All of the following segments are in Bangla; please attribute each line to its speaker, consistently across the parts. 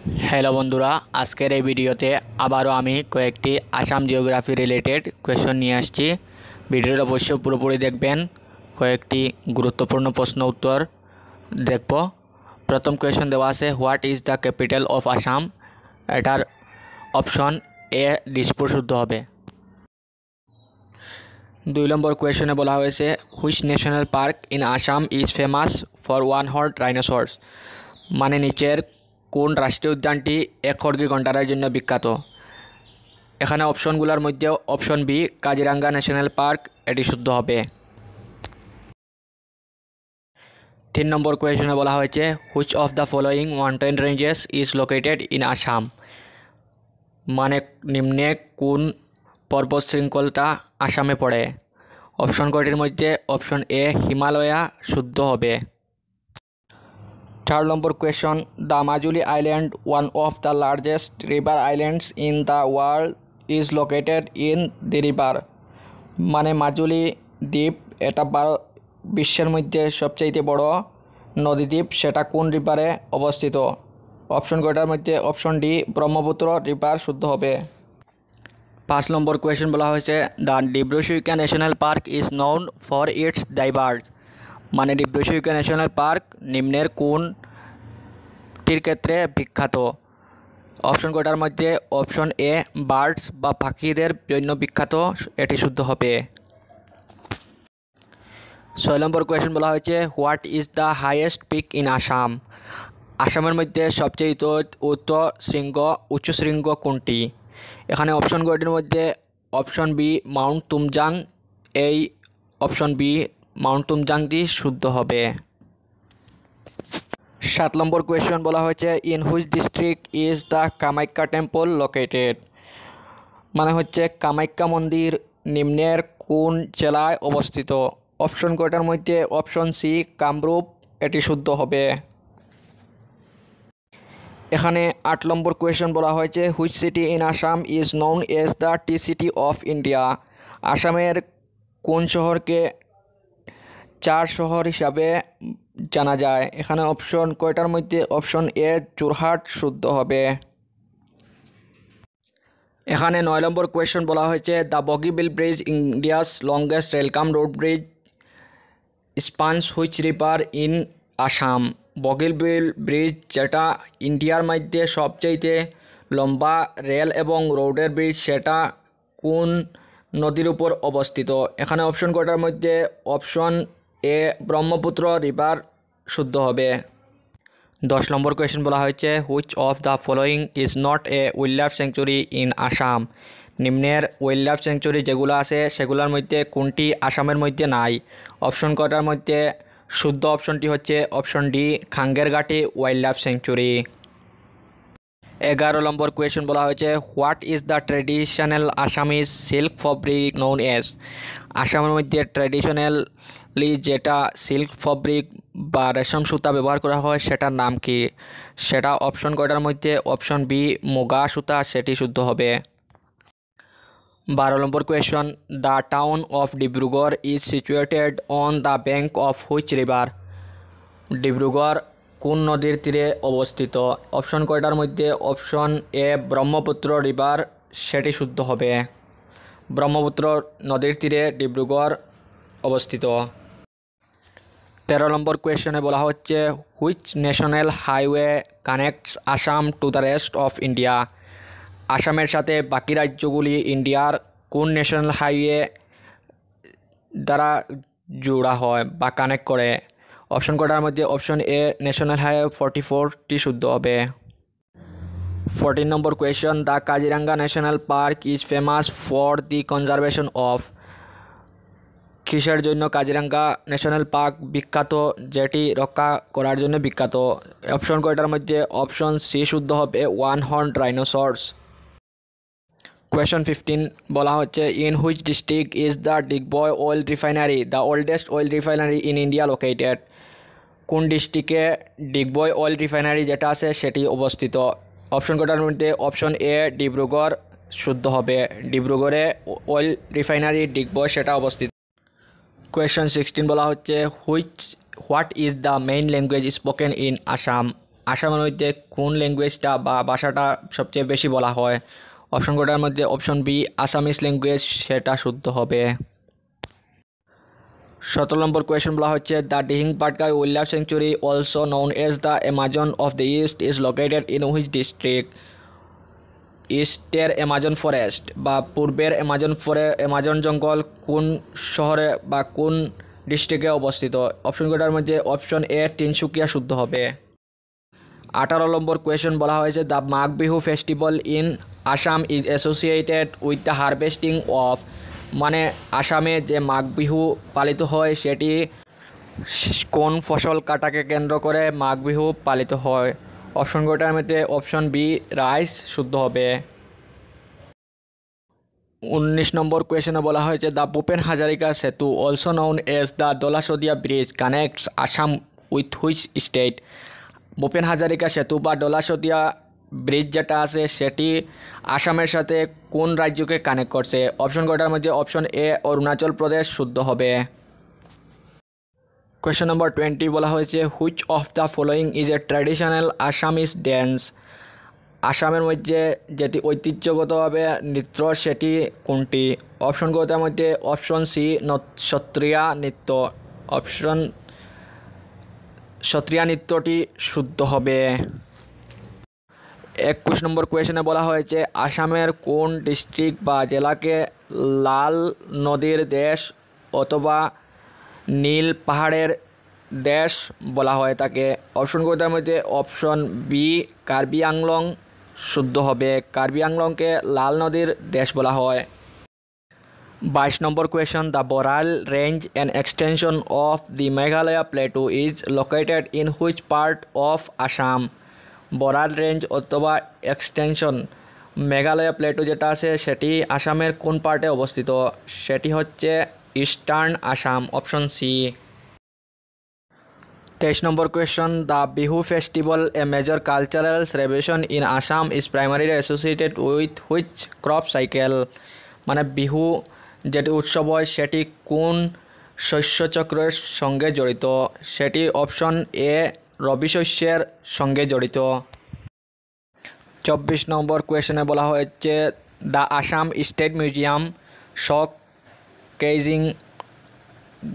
Speaker 1: হ্যালো বন্ধুরা, আজকের এই ভিডিওতে আবারও আমি কয়েকটি আসাম জিওগ্রাফি রিলেটেড কোয়েশ্চন নিয়ে আসছি। ভিডিওর অবশ্যই পুরোপুরি দেখবেন। কয়েকটি গুরুত্বপূর্ণ প্রশ্ন উত্তর দেখব। প্রথম কোয়েশ্চন দেওয়া আছে, what is the capital of Assam. এটার অপশন এ দিসপুর শুদ্ধ হবে। 2 নম্বর কোয়েশ্চনে বলা হয়েছে, which national park in Assam is famous for one horn rhinoceros. মানে নিচের কোন রাষ্ট্রীয় উদ্যানটি একখড়গি গন্ডারের জন্য বিখ্যাত। এখানে অপশনগুলোর মধ্যে option B Kaziranga national park, এটি শুদ্ধ হবে। 3 নম্বর কোয়েশনে বলা হয়েছে, which of the following mountain ranges is located in Assam. মানে নিম্নে কোন পর্বত শৃঙ্খলটা আসামে পড়ে। অপশন কয়টির মধ্যে অপশন এ হিমালয়া শুদ্ধ হবে। 3rd number question, the Majuli island one of the largest river islands in the world is located in the river. মানে মাজুলি দ্বীপ এটা বিশ্বের মধ্যে সবচাইতে বড় নদীদ্বীপ, সেটা কোন রিভারে অবস্থিত। অপশন কয়টার মধ্যে অপশন ডি ব্রহ্মপুত্র রিভার শুদ্ধ হবে। 5 নম্বর কোয়েশন বলা হয়েছে, the Dibru-Saikhowa national park is known for its diverse. মানে ডিব্রু-সৈখোৱা ন্যাশনাল পার্ক নিম্নের কোনটির ক্ষেত্রে বিখ্যাত। অপশন কয়টার মধ্যে অপশন এ বার্ডস বা পাখিদের জন্য বিখ্যাত, এটি শুদ্ধ হবে। 6 নম্বর কোয়েশন বলা হয়েছে, what is the highest peak in Assam. আসামের মধ্যে সবচেয়ে উচ্চ শৃঙ্গ কোনটি। এখানে অপশন কয়টির মধ্যে অপশন বি মাউন্ট তুমজাং, এই অপশন বি মাউন্ট তুমজাংটি শুদ্ধ হবে। 7 নম্বর কোয়েশন বলা হয়েছে, in which district is the Kamakhya temple located. মানে হচ্ছে কামাখ্যা মন্দির নিম্নের কোন জেলায় অবস্থিত। অপশন কয়টার মধ্যে অপশন সি কামরূপ, এটি শুদ্ধ হবে। এখানে 8 নম্বর কোয়েশন বলা হয়েছে, which city in Assam is known as the T city of India. আসামের কোন শহরকে চার শহর হিসাবে জানা যায়। এখানে অপশন কয়টার মধ্যে অপশন এ যোরহাট শুদ্ধ হবে। এখানে 9 নম্বর কোয়েশন বলা হয়েছে, the Bogibeel bridge India's longest rail cum road bridge spans which river in Assam. Bogibeel bridge যেটা ইন্ডিয়ার মধ্যে সবচেয়ে লম্বা রেল এবং রোডের ব্রিজ, সেটা কোন নদীর উপর অবস্থিত। এখানে অপশন কয়টার মধ্যে অপশন এ ব্রহ্মপুত্র রিভার শুদ্ধ হবে। 10 নম্বর কোয়েশন বলা হয়েছে, which of the following is not a wild life sanctuary in Assam. নিম্নের ওয়াইল্ড লাইফ স্যাংচুরি যেগুলো আছে সেগুলোর মধ্যে কোনটি আসামের মধ্যে নাই। অপশন কয়টার মধ্যে শুদ্ধ অপশনটি হচ্ছে option D Khangerghati wild life sanctuary. 11 number question বলা হয়েছে, what is the traditional Assamese silk fabric known as. আসামের মধ্যে ট্র্যাডিশনালি যেটা সিল্ক ফ্যাব্রিক বা রেশম সুতা ব্যবহার করা হয় সেটার নাম কি। সেটা অপশন কয়টার মধ্যে অপশন বি মুগা সুতা, সেটি শুদ্ধ হবে। 12 number question, the town of Dibrugarh is situated on the bank of which river. Dibrugarh কোন নদীর তীরে অবস্থিত। অপশন কয়টার মধ্যে অপশন এ ব্রহ্মপুত্র রিভার, সেটি শুদ্ধ হবে। ব্রহ্মপুত্র নদীর তীরে ডিব্রুগড় অবস্থিত। 13 নম্বর কোয়েশনে বলা হচ্ছে, which national highway connects Assam to the rest of India. আসামের সাথে বাকি রাজ্যগুলি ইন্ডিয়ার কোন ন্যাশনাল হাইওয়ে দ্বারা জোড়া হয় বা কানেক্ট করে। অপশন কয়টার মধ্যে অপশন এ ন্যাশনাল হাইওয়ে 44টি শুদ্ধ হবে। 14 number question, the Kaziranga national park is famous for the conservation of. কিসের জন্য কাজিরাঙ্গা ন্যাশনাল পার্ক বিখ্যাত, যেটি রক্ষা করার জন্য বিখ্যাত। অপশন কয়টার মধ্যে অপশন সি শুদ্ধ হবে ওয়ান হর্ন রাইনোসরস। কোয়েশন 15 বলা হচ্ছে, in which district is the Digboi oil refinery the oldest oil refinery in India located. কোন ডিস্ট্রিক্টে ডিগবয় অয়েল রিফাইনারি যেটা আছে সেটি অবস্থিত। অপশন কয়টার মধ্যে অপশন এ ডিব্রুগড় শুদ্ধ হবে। ডিব্রুগড়ে অয়েল রিফাইনারি ডিগবয় সেটা অবস্থিত। কোয়েশন 16 বলা হচ্ছে, what is the main language spoken in Assam. আসামের মধ্যে কোন ল্যাঙ্গুয়েজটা বা ভাষাটা সবচেয়ে বেশি বলা হয়? অপশন কটার মধ্যে অপশন বি আসামিস ল্যাঙ্গুয়েজ সেটা শুদ্ধ হবে। 17 নম্বর কোয়েশ্চেন বলা হচ্ছে the Dihing Patkai wild life sanctuary also known as the Amazon of the east is located in which district? ইস্টের অ্যামাজন ফরেস্ট বা পূর্বের অ্যামাজন জঙ্গল কোন শহরে বা কোন ডিস্ট্রিক্টে অবস্থিত? অপশন কটার মধ্যে অপশন এ তিনসুকিয়া শুদ্ধ হবে। 18 নম্বর কোয়েশ্চেন বলা হয়েছে the Magh Bihu festival in Assam is associated with the harvesting of, মানে আসামে যে মাঘ বিহু পালিত হয় সেটি কোন ফসল কাটাকে কেন্দ্র করে মাঘ বিহু পালিত হয়? অপশন কটার মধ্যে অপশন বি রাইস শুদ্ধ হবে। 19 নম্বর কোয়েশনে বলা হয়েছে the Bhupen Hazarika Setu also known as the Dholasadiya bridge connects Assam with which state? Bhupen Hazarika Setu বা ডলাসদিয়া ব্রিজ যেটা আছে সেটি আসামের সাথে কোন রাজ্যকে কানেক্ট করছে? অপশন কটার মধ্যে অপশন এ অরুণাচল প্রদেশ শুদ্ধ হবে। কোয়েশ্চন নম্বর 20 বলা হয়েছে which of the following is a traditional Assamese dance? আসামের মধ্যে যেটি ঐতিহ্যগতভাবে নৃত্য সেটি কোনটি? অপশন কটার মধ্যে অপশন সি সত্রিয়া নৃত্য, অপশন সত্রিয়া নৃত্যটি শুদ্ধ হবে। 21 নম্বর কোয়েশনে বলা হয়েছে আসামের কোন ডিস্ট্রিক্ট বা জেলাকে লাল নদীর দেশ অথবা নীল পাহাড়ের দেশ বলা হয় থাকে? অপশন কটার মধ্যে অপশন বি কার্বি আংলং শুদ্ধ হবে। কার্বি আংলংকে লাল নদীর দেশ বলা হয়। 22 number question the Barail range and extension of the Meghalaya plateau is located in which part of Assam? Barail range অথবা এক্সটেনশন মেঘালয়া প্লেটু যেটা আছে সেটি আসামের কোন পার্টে অবস্থিত? সেটি হচ্ছে eastern Assam, option C. 23 number question the Bihu festival a major cultural celebration in Assam is primarily associated with which crop cycle? মানে বিহু যেটি উৎসব হয় সেটি কোন শস্যচক্রের সঙ্গে জড়িত? সেটি অপশন এ রবি শস্যের সঙ্গে জড়িত। 24 নম্বর কোয়েশনে বলা হয়েছে the Assam state museum showcasing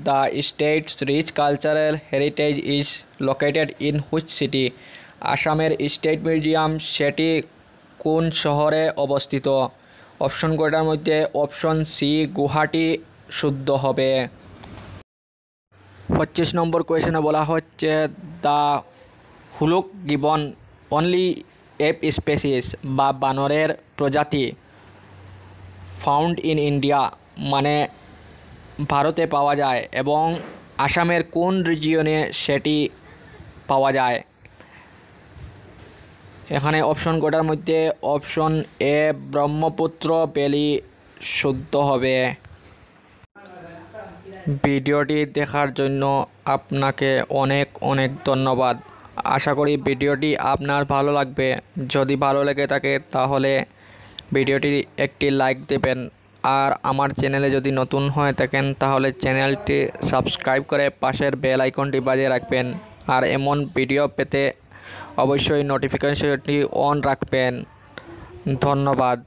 Speaker 1: the state's rich cultural heritage is located in which city? আসামের স্টেট মিউজিয়াম সেটি কোন শহরে অবস্থিত? অপশন কটার মধ্যে অপশন সি গুয়াহাটি শুদ্ধ হবে। 25 নম্বর কোয়েশনে বলা হচ্ছে the hoolock gibbon only ape species বা বানরের প্রজাতি ফাউন্ড ইন ইন্ডিয়া, মানে ভারতে পাওয়া যায় এবং আসামের কোন রিজিয়নে সেটি পাওয়া যায়? এখানে অপশন কটার মধ্যে অপশন এ ব্রহ্মপুত্র ভ্যালি শুদ্ধ হবে। ভিডিওটি দেখার জন্য আপনাকে অনেক অনেক ধন্যবাদ। আশা করি ভিডিওটি আপনার ভালো লাগবে। যদি ভালো লেগে থাকে তাহলে ভিডিওটি একটি লাইক দেবেন, আর আমার চ্যানেলে যদি নতুন হয়ে থাকেন তাহলে চ্যানেলটি সাবস্ক্রাইব করে পাশের বেল আইকনটি বাজিয়ে রাখবেন, আর এমন ভিডিও পেতে অবশ্যই নোটিফিকেশনটি অন রাখবেন। ধন্যবাদ।